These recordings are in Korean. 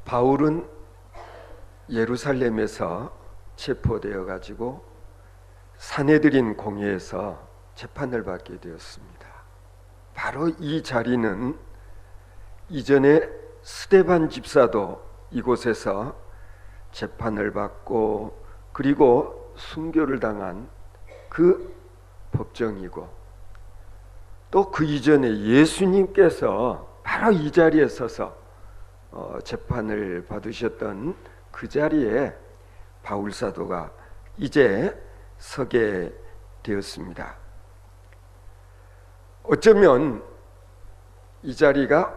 바울은 예루살렘에서 체포되어 가지고 산헤드린 공회에서 재판을 받게 되었습니다. 바로 이 자리는 이전에 스데반 집사도 이곳에서 재판을 받고 그리고 순교를 당한 그 법정이고, 또 그 이전에 예수님께서 바로 이 자리에 서서 재판을 받으셨던 그 자리에 바울 사도가 이제 서게 되었습니다. 어쩌면 이 자리가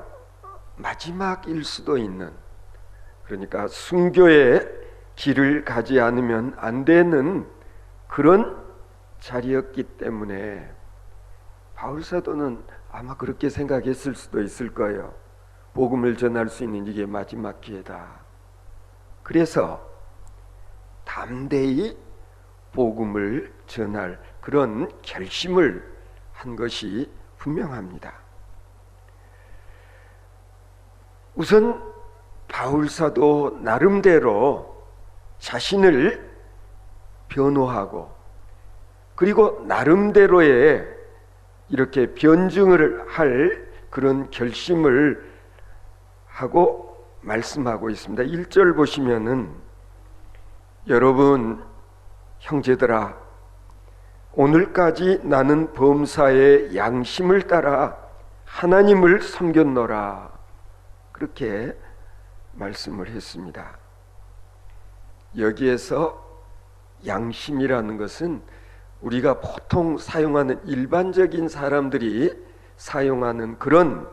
마지막일 수도 있는, 그러니까 순교의 길을 가지 않으면 안 되는 그런 자리였기 때문에 바울 사도는 아마 그렇게 생각했을 수도 있을 거예요. 복음을 전할 수 있는 이게 마지막 기회다. 그래서 담대히 복음을 전할 그런 결심을 한 것이 분명합니다. 우선 바울 사도 나름대로 자신을 변호하고, 그리고 나름대로의 이렇게 변증을 할 그런 결심을 하고 말씀하고 있습니다. 1절 보시면은, 여러분 형제들아, 오늘까지 나는 범사의 양심을 따라 하나님을 섬겼노라, 그렇게 말씀을 했습니다. 여기에서 양심이라는 것은 우리가 보통 사용하는, 일반적인 사람들이 사용하는 그런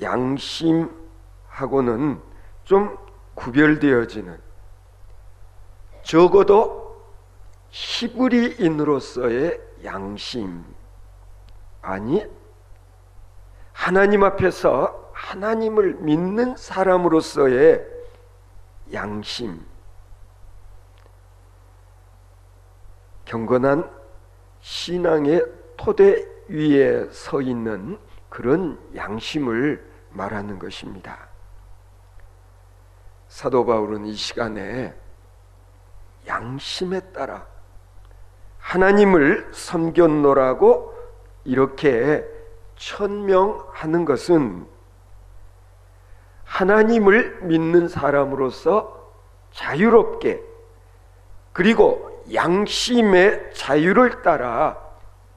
양심하고는 좀 구별되어지는, 적어도 히브리인으로서의 양심, 아니 하나님 앞에서 하나님을 믿는 사람으로서의 양심, 경건한 신앙의 토대 위에 서 있는 그런 양심을 말하는 것입니다. 사도 바울은 이 시간에 양심에 따라 하나님을 섬겼노라고 이렇게 천명하는 것은 하나님을 믿는 사람으로서 자유롭게, 그리고 양심의 자유를 따라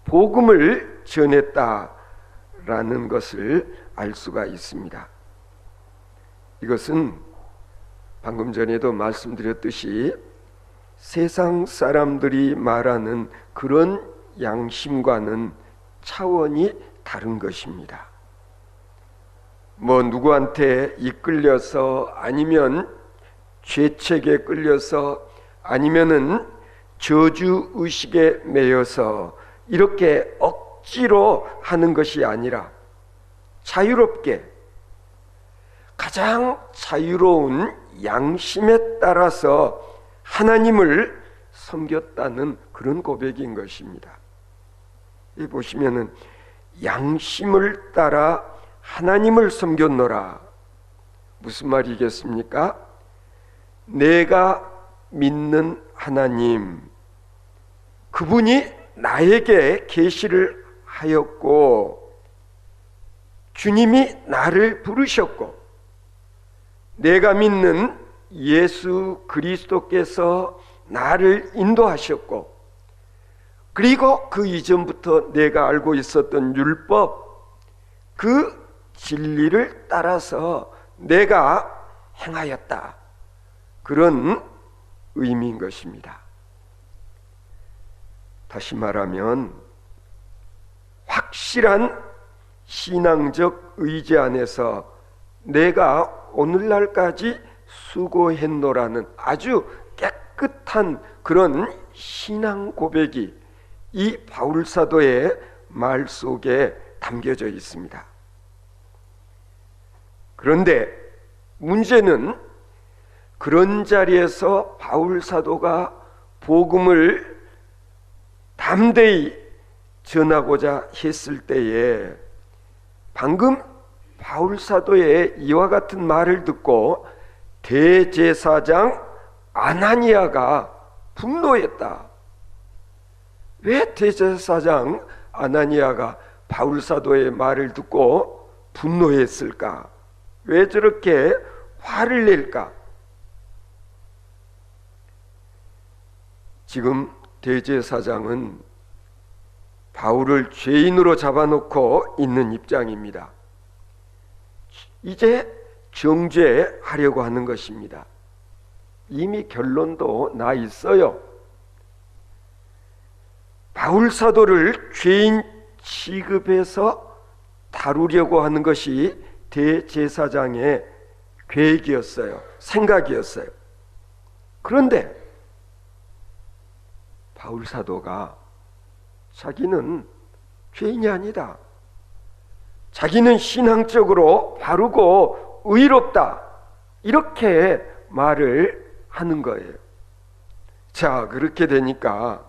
복음을 전했다라는 것을 알 수가 있습니다. 이것은 방금 전에도 말씀드렸듯이 세상 사람들이 말하는 그런 양심과는 차원이 다른 것입니다. 누구한테 이끌려서, 아니면 죄책에 끌려서, 아니면은 저주의식에 매여서 이렇게 억지로 하는 것이 아니라 자유롭게, 가장 자유로운 양심에 따라서 하나님을 섬겼다는 그런 고백인 것입니다. 이 보시면은 양심을 따라 하나님을 섬겼노라, 무슨 말이겠습니까? 내가 믿는 하나님, 그분이 나에게 계시를 하였고, 주님이 나를 부르셨고, 내가 믿는 예수 그리스도께서 나를 인도하셨고, 그리고 그 이전부터 내가 알고 있었던 율법, 그 진리를 따라서 내가 행하였다, 그런 의미인 것입니다. 다시 말하면 확실한 신앙적 의지 안에서 내가 오늘날까지 수고했노라는 아주 깨끗한 그런 신앙 고백이 이 바울 사도의 말 속에 담겨져 있습니다. 그런데 문제는 그런 자리에서 바울 사도가 복음을 담대히 전하고자 했을 때에 방금 바울 사도의 이와 같은 말을 듣고 대제사장 아나니아가 분노했다. 왜 대제사장 아나니아가 바울 사도의 말을 듣고 분노했을까? 왜 저렇게 화를 낼까? 지금 대제사장은 바울을 죄인으로 잡아놓고 있는 입장입니다. 이제 정죄하려고 하는 것입니다. 이미 결론도 나 있어요. 바울 사도를 죄인 취급해서 다루려고 하는 것이 대제사장의 계획이었어요. 생각이었어요. 그런데 바울 사도가 자기는 죄인이 아니다. 자기는 신앙적으로 바르고 의롭다. 이렇게 말을 하는 거예요. 자, 그렇게 되니까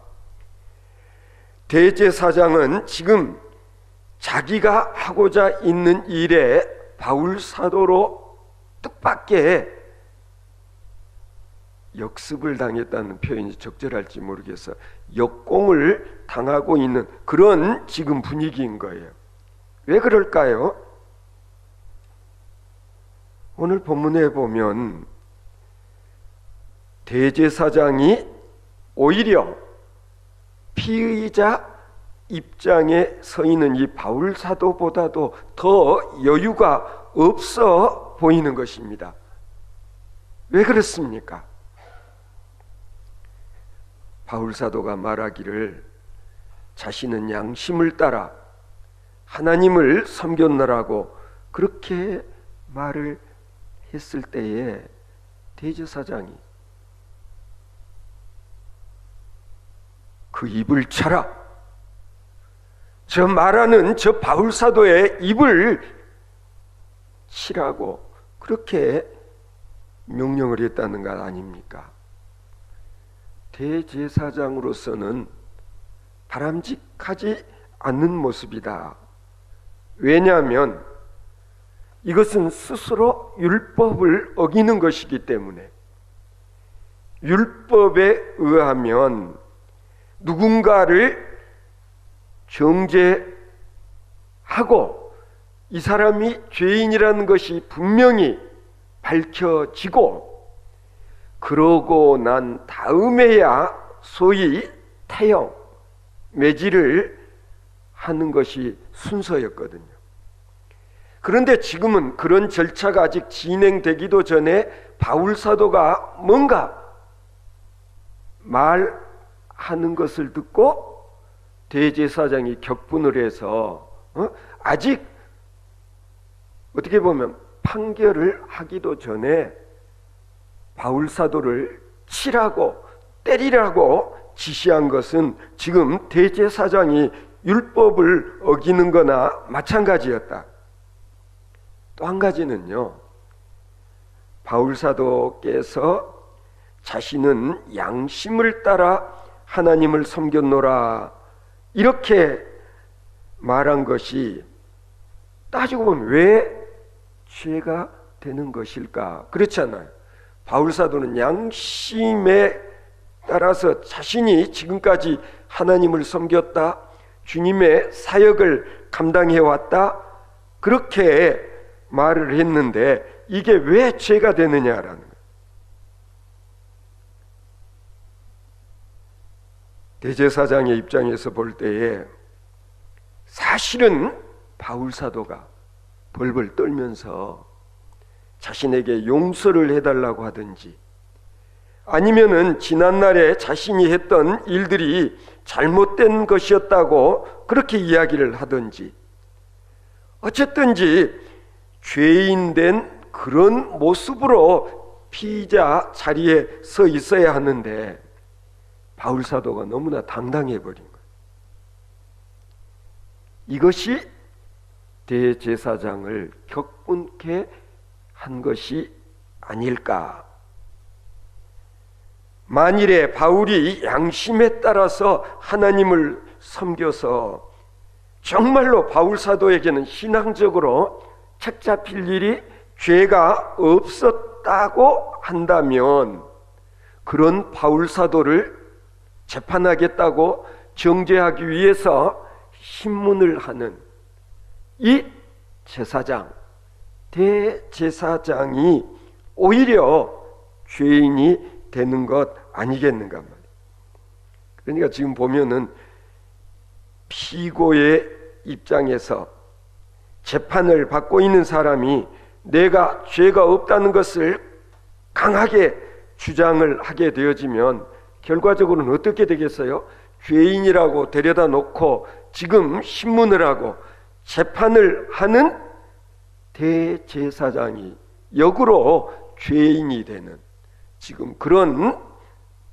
대제사장은 지금 자기가 하고자 있는 일에 바울 사도로 뜻밖의 역습을 당했다는 표현이 적절할지 모르겠어요. 역공을 당하고 있는 그런 지금 분위기인 거예요. 왜 그럴까요? 오늘 본문에 보면 대제사장이 오히려 피의자 입장에 서 있는 이 바울 사도보다도 더 여유가 없어 보이는 것입니다. 왜 그렇습니까? 바울 사도가 말하기를 자신은 양심을 따라 하나님을 섬겼노라고 그렇게 말을 했을 때에 대제사장이 그 입을 쳐라. 저 말하는 저 바울 사도의 입을 치라고 그렇게 명령을 했다는 것 아닙니까? 대제사장으로서는 바람직하지 않는 모습이다. 왜냐하면 이것은 스스로 율법을 어기는 것이기 때문에 율법에 의하면 누군가를 정죄하고 이 사람이 죄인이라는 것이 분명히 밝혀지고 그러고 난 다음에야 소위 태형, 매질을 하는 것이 순서였거든요. 그런데 지금은 그런 절차가 아직 진행되기도 전에 바울 사도가 뭔가 말하는 것을 듣고 대제사장이 격분을 해서 아직 어떻게 보면 판결을 하기도 전에 바울 사도를 치라고 때리라고 지시한 것은 지금 대제사장이 율법을 어기는 거나 마찬가지였다. 또 한 가지는요, 바울 사도께서 자신은 양심을 따라 하나님을 섬겼노라 이렇게 말한 것이 따지고 보면 왜 죄가 되는 것일까? 그렇잖아요. 바울 사도는 양심에 따라서 자신이 지금까지 하나님을 섬겼다, 주님의 사역을 감당해왔다 그렇게 말을 했는데 이게 왜 죄가 되느냐라는 거예요. 대제사장의 입장에서 볼 때에 사실은 바울 사도가 벌벌 떨면서 자신에게 용서를 해달라고 하든지 아니면은 지난날에 자신이 했던 일들이 잘못된 것이었다고 그렇게 이야기를 하든지 어쨌든지 죄인된 그런 모습으로 피의자 자리에 서 있어야 하는데 바울 사도가 너무나 당당해 버린 거예요. 이것이 대제사장을 격분케 한 것이 아닐까. 만일에 바울이 양심에 따라서 하나님을 섬겨서 정말로 바울 사도에게는 신앙적으로 책 잡힐 일이 죄가 있었다고 한다면 그런 바울 사도를 재판하겠다고 정죄하기 위해서 신문을 하는 이 제사장, 대제사장이 오히려 죄인이 되는 것 아니겠는가 말이에요. 그러니까 지금 보면은 피고의 입장에서 재판을 받고 있는 사람이 내가 죄가 없다는 것을 강하게 주장을 하게 되어지면 결과적으로는 어떻게 되겠어요? 죄인이라고 데려다 놓고 지금 신문을 하고 재판을 하는 대제사장이 역으로 죄인이 되는 지금 그런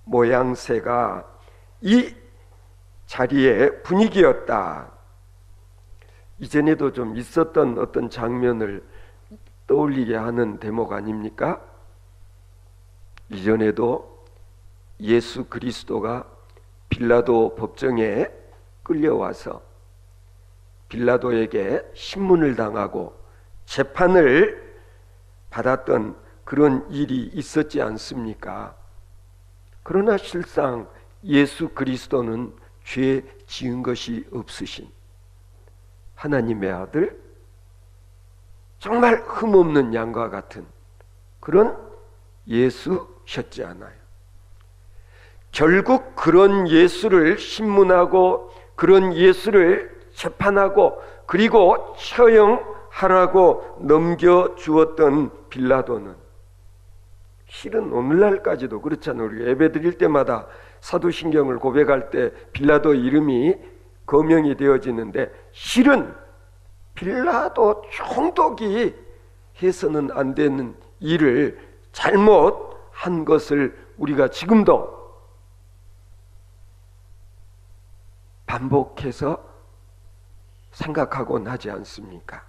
모양새가 이 자리의 분위기였다. 이전에도 좀 있었던 어떤 장면을 떠올리게 하는 대목 아닙니까? 이전에도 예수 그리스도가 빌라도 법정에 끌려와서 빌라도에게 신문을 당하고 재판을 받았던 그런 일이 있었지 않습니까? 그러나 실상 예수 그리스도는 죄 지은 것이 없으신 하나님의 아들, 정말 흠없는 양과 같은 그런 예수셨지 않아요. 결국 그런 예수를 신문하고 그런 예수를 재판하고 그리고 처형하라고 넘겨주었던 빌라도는 실은 오늘날까지도 그렇잖아요. 우리 예배 드릴 때마다 사도신경을 고백할 때 빌라도 이름이 거명이 되어지는데 실은 빌라도 총독이 해서는 안 되는 일을 잘못한 것을 우리가 지금도 반복해서 생각하곤 하지 않습니까?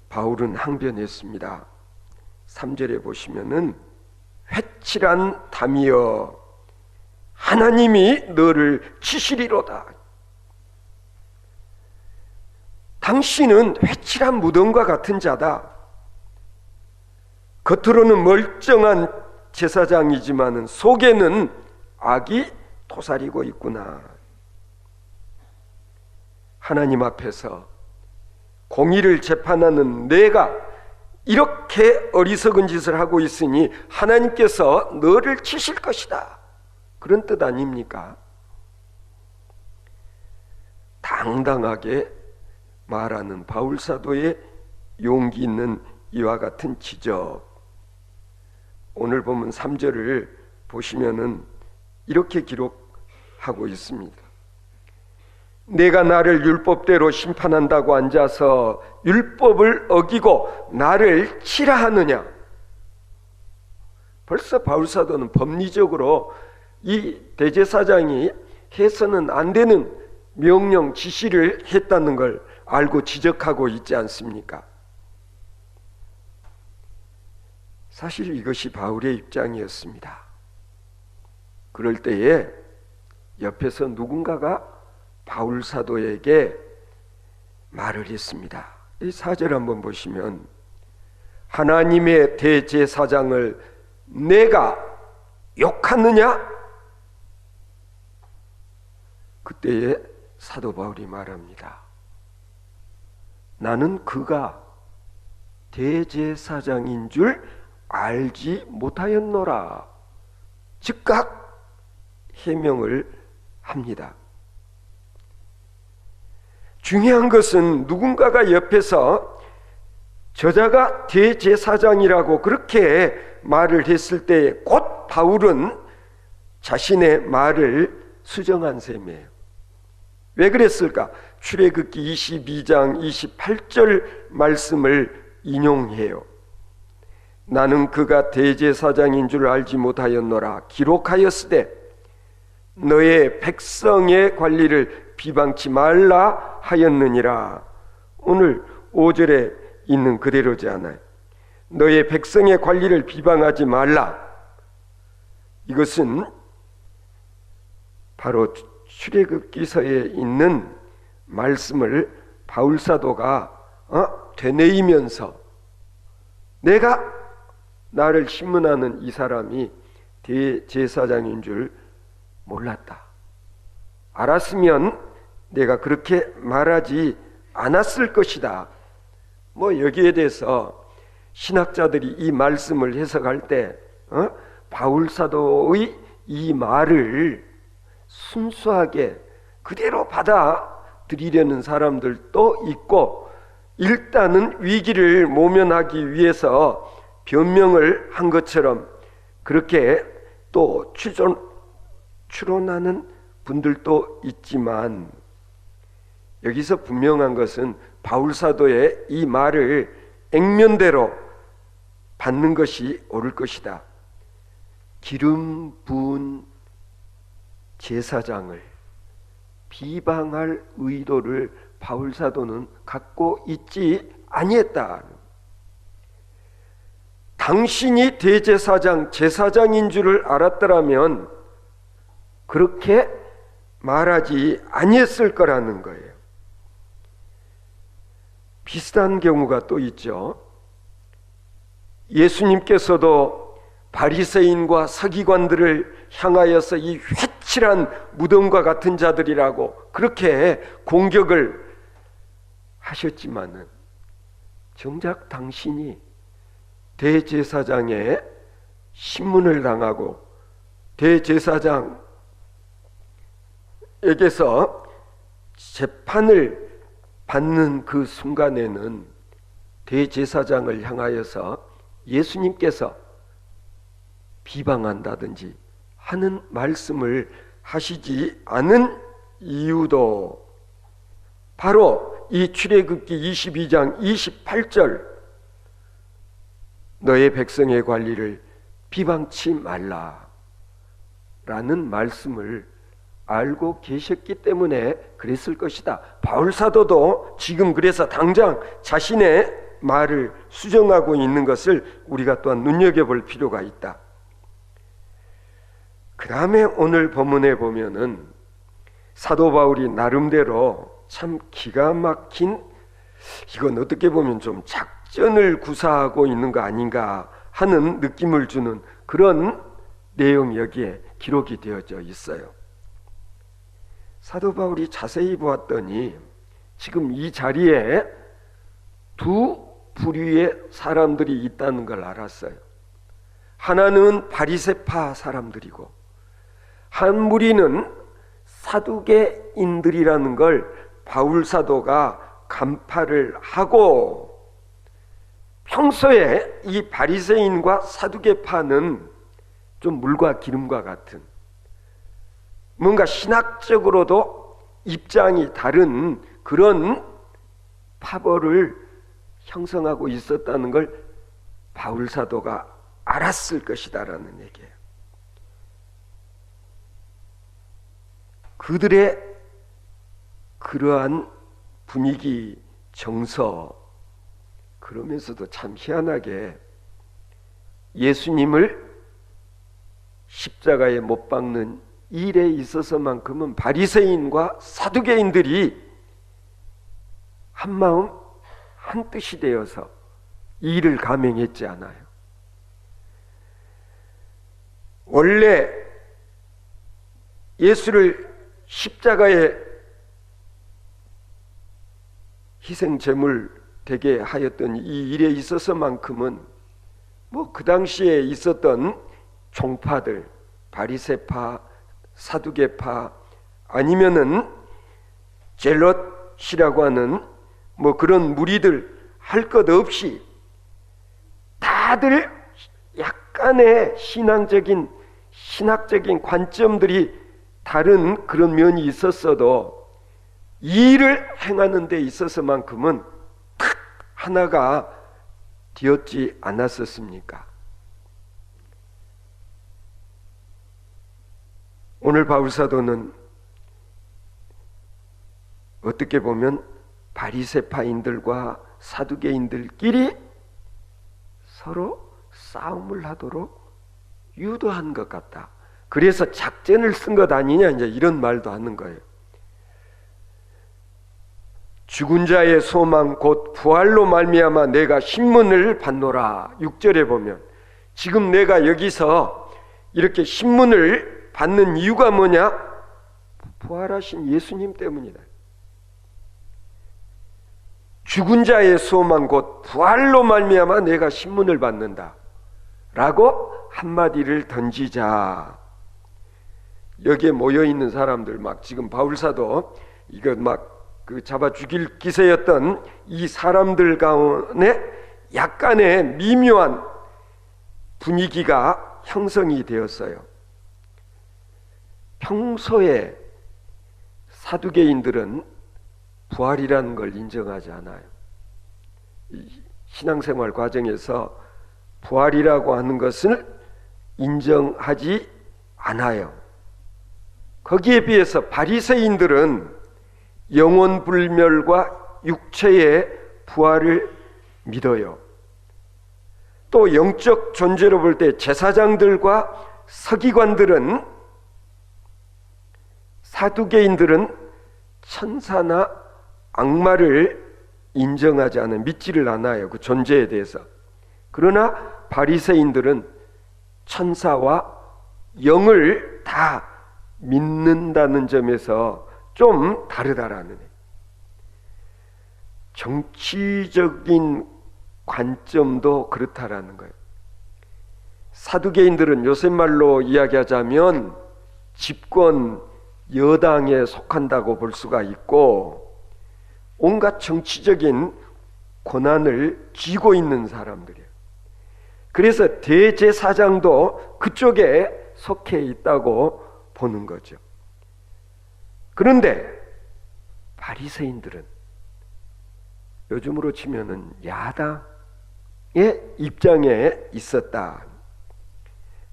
바울은 항변했습니다. 3절에 보시면은 회칠한 담이여 하나님이 너를 치시리로다. 당신은 회칠한 무덤과 같은 자다. 겉으로는 멀쩡한 제사장이지만은 속에는 악이 도사리고 있구나. 하나님 앞에서 공의를 재판하는 내가 이렇게 어리석은 짓을 하고 있으니 하나님께서 너를 치실 것이다. 그런 뜻 아닙니까? 당당하게 말하는 바울 사도의 용기 있는 이와 같은 지적. 오늘 보면 3절을 보시면은 이렇게 기록하고 있습니다. 내가 나를 율법대로 심판한다고 앉아서 율법을 어기고 나를 치라 하느냐. 벌써 바울 사도는 법리적으로 이 대제사장이 해서는 안 되는 명령 지시를 했다는 걸 알고 지적하고 있지 않습니까? 사실 이것이 바울의 입장이었습니다. 그럴 때에 옆에서 누군가가 바울 사도에게 말을 했습니다. 이 4절 한번 보시면 하나님의 대제사장을 내가 욕하느냐? 그때에 사도 바울이 말합니다. 나는 그가 대제사장인 줄 알지 못하였노라. 즉각 해명을 합니다. 중요한 것은 누군가가 옆에서 저자가 대제사장이라고 그렇게 말을 했을 때 곧 바울은 자신의 말을 수정한 셈이에요. 왜 그랬을까? 출애굽기 22장 28절 말씀을 인용해요. 나는 그가 대제사장인 줄 알지 못하였노라. 기록하였으되 너의 백성의 관리를 비방치 말라 하였느니라. 오늘 5절에 있는 그대로지 않아요. 너의 백성의 관리를 비방하지 말라. 이것은 바로 출애굽기서에 있는 말씀을 바울 사도가 되뇌이면서 내가 나를 신문하는 이 사람이 대제사장인 줄 몰랐다. 알았으면 내가 그렇게 말하지 않았을 것이다. 여기에 대해서 신학자들이 이 말씀을 해석할 때 바울 사도의 이 말을 순수하게 그대로 받아들이려는 사람들도 있고, 일단은 위기를 모면하기 위해서 변명을 한 것처럼 그렇게 또 추론하는 분들도 있지만, 여기서 분명한 것은 바울 사도의 이 말을 액면대로 받는 것이 옳을 것이다. 기름 부은 제사장을 비방할 의도를 바울 사도는 갖고 있지 아니했다. 당신이 대제사장, 제사장인 줄을 알았더라면 그렇게 말하지 아니했을 거라는 거예요. 비슷한 경우가 또 있죠. 예수님께서도 바리새인과 서기관들을 향하여서 이 회칠한 무덤과 같은 자들이라고 그렇게 공격을 하셨지만은, 정작 당신이 대제사장의 신문을 당하고 대제사장에게서 재판을 받는 그 순간에는 대제사장을 향하여서 예수님께서 비방한다든지 하는 말씀을 하시지 않은 이유도 바로 이 출애굽기 22장 28절 너의 백성의 관리를 비방치 말라 라는 말씀을 알고 계셨기 때문에 그랬을 것이다. 바울 사도도 지금 그래서 당장 자신의 말을 수정하고 있는 것을 우리가 또한 눈여겨볼 필요가 있다. 그 다음에 오늘 본문에 보면은 사도 바울이 나름대로 참 기가 막힌, 이건 어떻게 보면 좀 작전을 구사하고 있는 거 아닌가 하는 느낌을 주는 그런 내용이 여기에 기록이 되어져 있어요. 사도 바울이 자세히 보았더니 지금 이 자리에 두 부류의 사람들이 있다는 걸 알았어요. 하나는 바리새파 사람들이고 한 무리는 사두개인들이라는 걸 바울 사도가 간파를 하고, 평소에 이 바리새인과 사두개파는 좀 물과 기름과 같은, 뭔가 신학적으로도 입장이 다른 그런 파벌을 형성하고 있었다는 걸 바울 사도가 알았을 것이다라는 얘기예요. 그들의 그러한 분위기, 정서, 그러면서도 참 희한하게 예수님을 십자가에 못 박는 일에 있어서만큼은 바리새인과 사두개인들이 한마음 한뜻이 되어서 이 일을 감행했지 않아요. 원래 예수를 십자가에 희생 제물 되게 하였던 이 일에 있어서만큼은 그 당시에 있었던 종파들, 바리새파, 사두개파, 아니면은 젤롯이라고 하는 그런 무리들 할 것 없이 다들 약간의 신학적인 관점들이 다른 그런 면이 있었어도 이 일을 행하는 데 있어서만큼은 탁 하나가 되었지 않았었습니까? 오늘 바울 사도는 어떻게 보면 바리새파인들과 사두개인들끼리 서로 싸움을 하도록 유도한 것 같다. 그래서 작전을 쓴 것 아니냐, 이제 이런 말도 하는 거예요. 죽은 자의 소망 곧 부활로 말미암아 내가 신문을 받노라. 6절에 보면 지금 내가 여기서 이렇게 신문을 받는 이유가 뭐냐? 부활하신 예수님 때문이다. 죽은 자의 소망 곧 부활로 말미암아 내가 신문을 받는다 라고 한마디를 던지자, 여기에 모여있는 사람들 막 지금 바울사도 이거 막 그 잡아 죽일 기세였던 이 사람들 가운데 약간의 미묘한 분위기가 형성이 되었어요. 평소에 사두개인들은 부활이라는 걸 인정하지 않아요. 신앙생활 과정에서 부활이라고 하는 것을 인정하지 않아요. 거기에 비해서 바리새인들은 영혼불멸과 육체의 부활을 믿어요. 또 영적 존재로 볼 때 제사장들과 서기관들은, 사두개인들은 천사나 악마를 인정하지 않아요. 믿지를 않아요, 그 존재에 대해서. 그러나 바리새인들은 천사와 영을 다 믿는다는 점에서 좀 다르다라는, 정치적인 관점도 그렇다라는 거예요. 사두개인들은 요새 말로 이야기하자면 집권 여당에 속한다고 볼 수가 있고, 온갖 정치적인 권한을 쥐고 있는 사람들이에요. 그래서 대제사장도 그쪽에 속해 있다고 보는 거죠. 그런데 바리새인들은 요즘으로 치면은 야당의 입장에 있었다.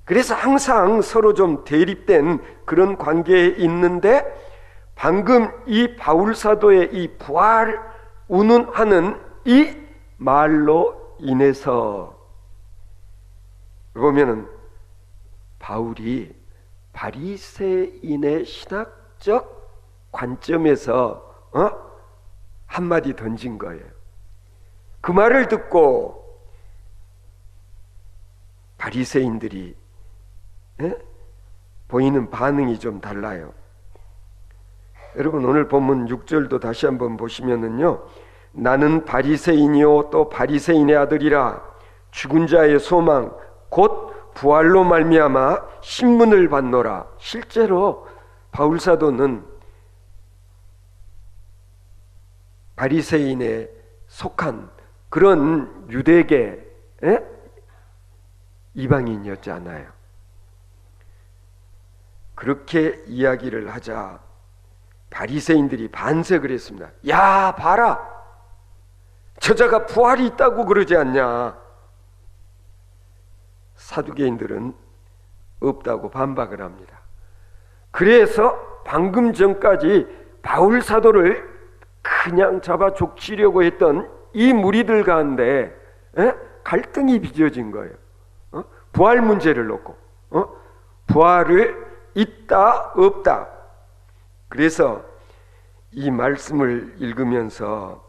그래서 항상 서로 좀 대립된 그런 관계에 있는데, 방금 이 바울 사도의 이 부활 운운하는 이 말로 인해서 보면은 바울이 바리새인의 신학적 관점에서 한마디 던진 거예요. 그 말을 듣고 바리새인들이 보이는 반응이 좀 달라요. 여러분 오늘 본문 6절도 다시 한번 보시면은요, 나는 바리새인이요 또 바리새인의 아들이라 죽은 자의 소망 곧 부활로 말미암아 신문을 받노라. 실제로 바울 사도는 바리새인에 속한 그런 유대계 이방인이었지 않아요. 그렇게 이야기를 하자 바리새인들이 반색을 했습니다. 야, 봐라, 저자가 부활이 있다고 그러지 않냐. 사두개인들은 없다고 반박을 합니다. 그래서 방금 전까지 바울 사도를 그냥 잡아 족치려고 했던 이 무리들 가운데 갈등이 빚어진 거예요. 부활 문제를 놓고 부활을 있다 없다. 그래서 이 말씀을 읽으면서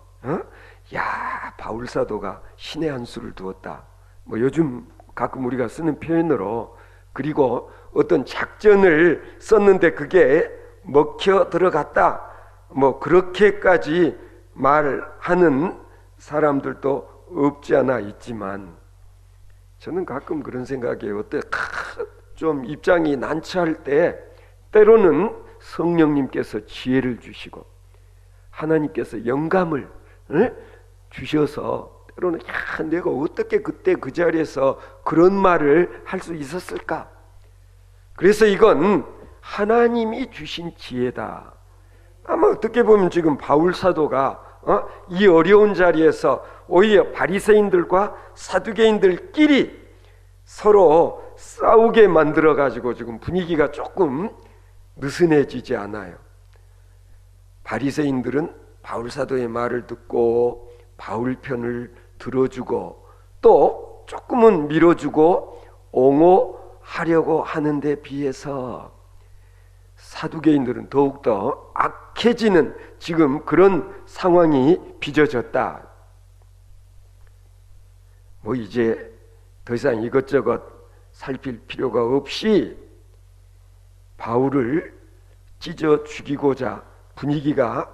야, 바울 사도가 신의 한 수를 두었다. 뭐 요즘 가끔 우리가 쓰는 표현으로, 그리고 어떤 작전을 썼는데 그게 먹혀 들어갔다, 뭐 그렇게까지 말하는 사람들도 없지 않아 있지만, 저는 가끔 그런 생각이에요. 어때 좀 입장이 난처할 때 때로는 성령님께서 지혜를 주시고 하나님께서 영감을 주셔서, 때로는 야, 내가 어떻게 그때 그 자리에서 그런 말을 할 수 있었을까? 그래서 이건 하나님이 주신 지혜다. 아마 어떻게 보면 지금 바울 사도가 이 어려운 자리에서 오히려 바리새인들과 사두개인들끼리 서로 싸우게 만들어 가지고 지금 분위기가 조금 느슨해지지 않아요. 바리새인들은 바울 사도의 말을 듣고 바울 편을 들어주고 또 조금은 밀어주고 옹호하려고 하는 데 비해서 사두개인들은 더욱더 악해지는 지금 그런 상황이 빚어졌다. 뭐 이제 더 이상 이것저것 살필 필요가 없이 바울을 찢어 죽이고자 분위기가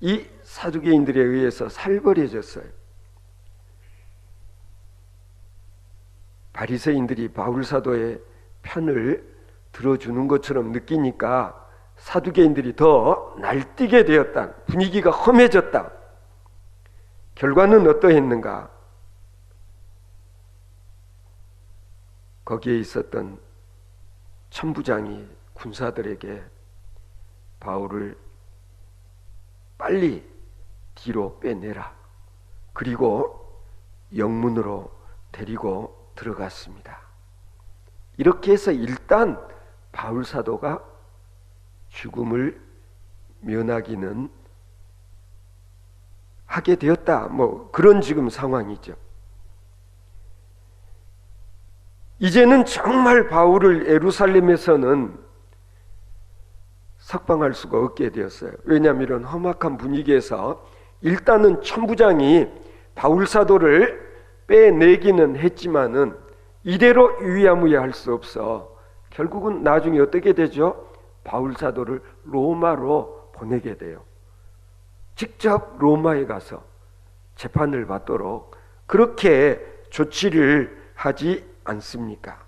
이 사두개인들에 의해서 살벌해졌어요. 바리새인들이 바울 사도의 편을 들어주는 것처럼 느끼니까 사두개인들이 더 날뛰게 되었다. 분위기가 험해졌다. 결과는 어떠했는가? 거기에 있었던 천부장이 군사들에게 바울을 빨리 뒤로 빼내라. 그리고 영문으로 데리고 들어갔습니다. 이렇게 해서 일단 바울 사도가 죽음을 면하기는 하게 되었다. 뭐 그런 지금 상황이죠. 이제는 정말 바울을 예루살렘에서는 석방할 수가 없게 되었어요. 왜냐하면 이런 험악한 분위기에서 일단은 천부장이 바울 사도를 빼내기는 했지만은 이대로 유야무야할 수 없어 결국은 나중에 어떻게 되죠? 바울 사도를 로마로 보내게 돼요. 직접 로마에 가서 재판을 받도록 그렇게 조치를 하지 않습니까?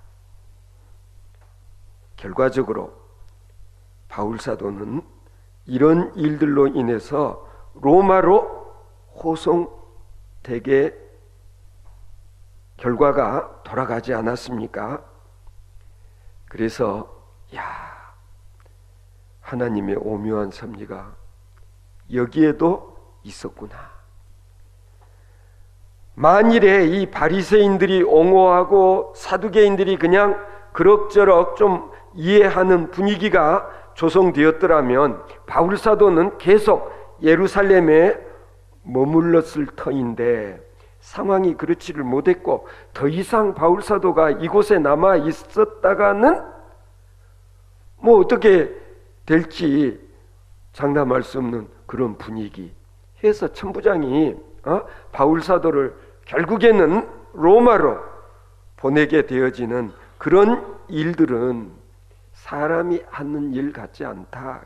결과적으로 바울 사도는 이런 일들로 인해서 로마로 호송되게 결과가 돌아가지 않았습니까? 그래서 하나님의 오묘한 섭리가 여기에도 있었구나. 만일에 이 바리새인들이 옹호하고 사두개인들이 그냥 그럭저럭 좀 이해하는 분위기가 조성되었더라면 바울 사도는 계속 예루살렘에 머물렀을 터인데 상황이 그렇지를 못했고 더 이상 바울 사도가 이곳에 남아 있었다가는 뭐 어떻게 될지 장담할 수 없는 그런 분위기 해서 천부장이 바울 사도를 결국에는 로마로 보내게 되어지는 그런 일들은 사람이 하는 일 같지 않다.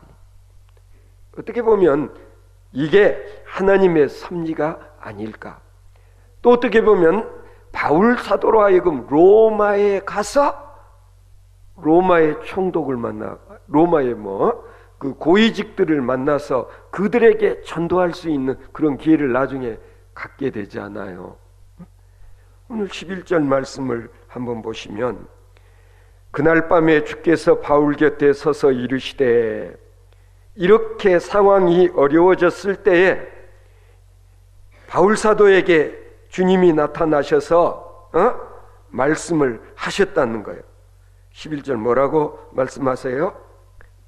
어떻게 보면 이게 하나님의 섭리가 아닐까. 또 어떻게 보면 바울 사도로 하여금 로마에 가서 로마의 총독을 만나 로마의 그 고위직들을 만나서 그들에게 전도할 수 있는 그런 기회를 나중에 갖게 되지 않아요. 오늘 11절 말씀을 한번 보시면 그날 밤에 주께서 바울 곁에 서서 이르시되 이렇게 상황이 어려워졌을 때에 바울 사도에게 주님이 나타나셔서 말씀을 하셨다는 거예요. 11절 뭐라고 말씀하세요?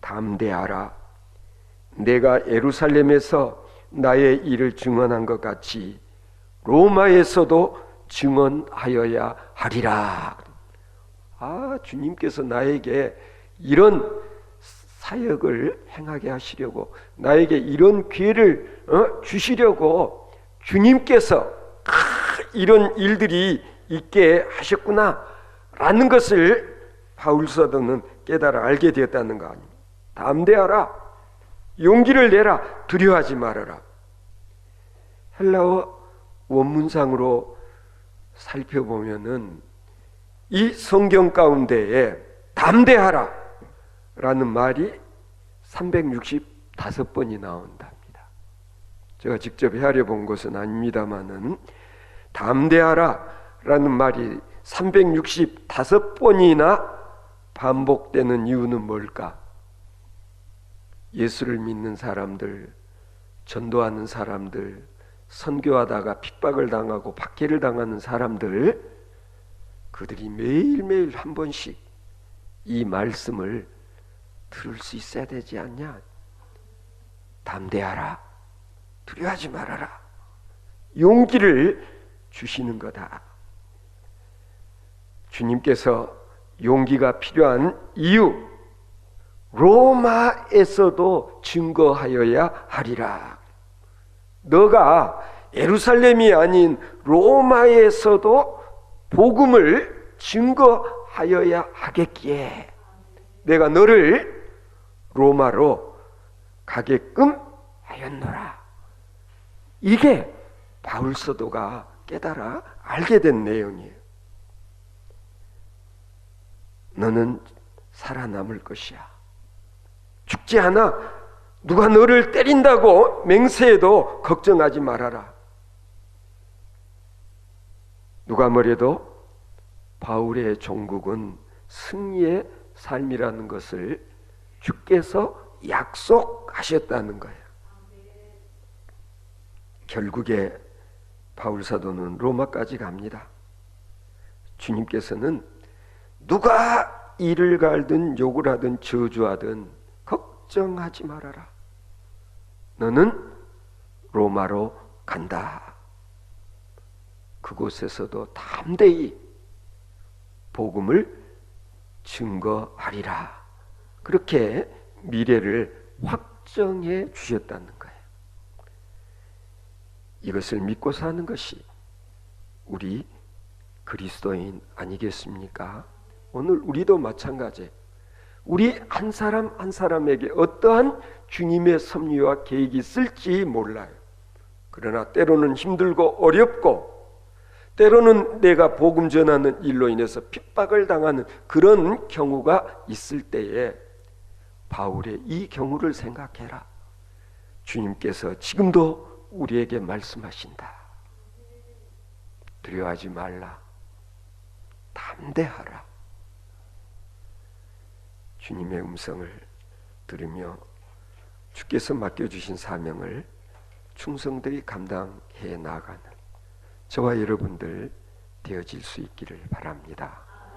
담대하라. 내가 예루살렘에서 나의 일을 증언한 것 같이 로마에서도 증언하여야 하리라. 주님께서 나에게 이런 사역을 행하게 하시려고 나에게 이런 기회를 주시려고 주님께서 이런 일들이 있게 하셨구나 라는 것을 바울 사도는 깨달아 알게 되었다는 거 아닙니까? 담대하라. 용기를 내라. 두려워하지 말아라. 헬라어 원문상으로 살펴보면은 이 성경 가운데에 담대하라 라는 말이 365번이 나온답니다. 제가 직접 헤아려 본 것은 아닙니다만은 담대하라 라는 말이 365번이나 반복되는 이유는 뭘까? 예수를 믿는 사람들, 전도하는 사람들, 선교하다가 핍박을 당하고 박해를 당하는 사람들, 그들이 매일매일 한 번씩 이 말씀을 들을 수 있어야 되지 않냐? 담대하라. 두려워하지 말아라. 용기를 주시는 거다. 주님께서 용기가 필요한 이유, 로마에서도 증거하여야 하리라. 너가 예루살렘이 아닌 로마에서도 복음을 증거하여야 하겠기에 내가 너를 로마로 가게끔 하였노라. 이게 바울 사도가 깨달아 알게 된 내용이에요. 너는 살아남을 것이야. 죽지 않아. 누가 너를 때린다고 맹세해도 걱정하지 말아라. 누가 뭐래도 바울의 종국은 승리의 삶이라는 것을 주께서 약속하셨다는 거예요. 결국에 바울 사도는 로마까지 갑니다. 주님께서는 누가 이를 갈든 욕을 하든 저주하든 걱정하지 말아라. 너는 로마로 간다. 그곳에서도 담대히 복음을 증거하리라. 그렇게 미래를 확정해 주셨다는 거예요. 이것을 믿고 사는 것이 우리 그리스도인 아니겠습니까? 오늘 우리도 마찬가지. 우리 한 사람 한 사람에게 어떠한 주님의 섭리와 계획이 있을지 몰라요. 그러나 때로는 힘들고 어렵고 때로는 내가 복음 전하는 일로 인해서 핍박을 당하는 그런 경우가 있을 때에 바울의 이 경우를 생각해라. 주님께서 지금도 우리에게 말씀하신다. 두려워하지 말라. 담대하라. 주님의 음성을 들으며 주께서 맡겨주신 사명을 충성되이 감당해 나가는 저와 여러분들 되어질 수 있기를 바랍니다.